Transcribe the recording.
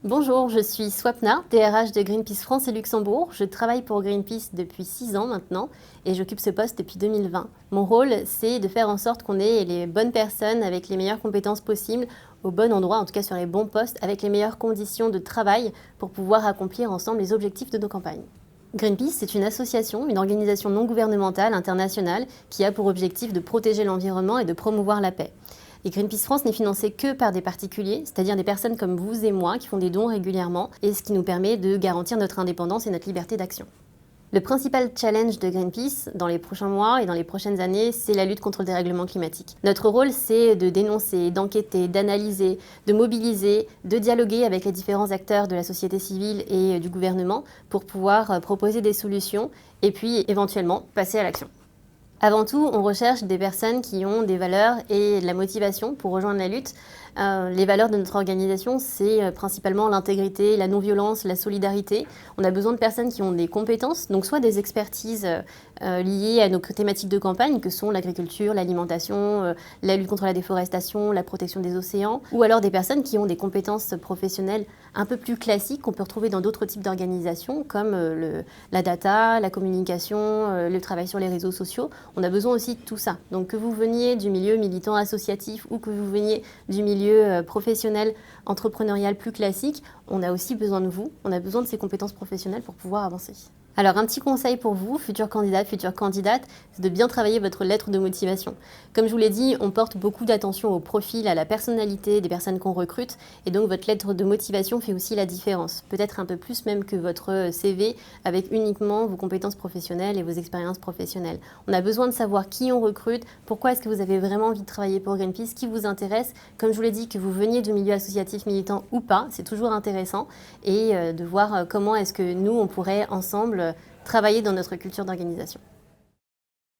Bonjour, je suis Swapna, DRH de Greenpeace France et Luxembourg. Je travaille pour Greenpeace depuis 6 ans maintenant et j'occupe ce poste depuis 2020. Mon rôle, c'est de faire en sorte qu'on ait les bonnes personnes avec les meilleures compétences possibles au bon endroit, en tout cas sur les bons postes, avec les meilleures conditions de travail pour pouvoir accomplir ensemble les objectifs de nos campagnes. Greenpeace, c'est une association, une organisation non gouvernementale internationale qui a pour objectif de protéger l'environnement et de promouvoir la paix. Et Greenpeace France n'est financé que par des particuliers, c'est-à-dire des personnes comme vous et moi qui font des dons régulièrement, et ce qui nous permet de garantir notre indépendance et notre liberté d'action. Le principal challenge de Greenpeace dans les prochains mois et dans les prochaines années, c'est la lutte contre le dérèglement climatique. Notre rôle, c'est de dénoncer, d'enquêter, d'analyser, de mobiliser, de dialoguer avec les différents acteurs de la société civile et du gouvernement pour pouvoir proposer des solutions et puis éventuellement passer à l'action. Avant tout, on recherche des personnes qui ont des valeurs et de la motivation pour rejoindre la lutte. Les valeurs de notre organisation, c'est principalement l'intégrité, la non-violence, la solidarité. On a besoin de personnes qui ont des compétences, donc soit des expertises liées à nos thématiques de campagne, que sont l'agriculture, l'alimentation, la lutte contre la déforestation, la protection des océans, ou alors des personnes qui ont des compétences professionnelles un peu plus classiques qu'on peut retrouver dans d'autres types d'organisations, comme la data, la communication, le travail sur les réseaux sociaux. On a besoin aussi de tout ça. Donc que vous veniez du milieu militant associatif ou que vous veniez du milieu professionnel, entrepreneurial plus classique, on a aussi besoin de vous. On a besoin de ces compétences professionnelles pour pouvoir avancer. Alors un petit conseil pour vous, futurs candidats, futures candidates, c'est de bien travailler votre lettre de motivation. Comme je vous l'ai dit, on porte beaucoup d'attention au profil, à la personnalité des personnes qu'on recrute, et donc votre lettre de motivation fait aussi la différence. Peut-être un peu plus même que votre CV, avec uniquement vos compétences professionnelles et vos expériences professionnelles. On a besoin de savoir qui on recrute, pourquoi est-ce que vous avez vraiment envie de travailler pour Greenpeace, ce qui vous intéresse. Comme je vous l'ai dit, que vous veniez du milieu associatif militant ou pas, c'est toujours intéressant, et de voir comment est-ce que nous, on pourrait ensemble travailler dans notre culture d'organisation.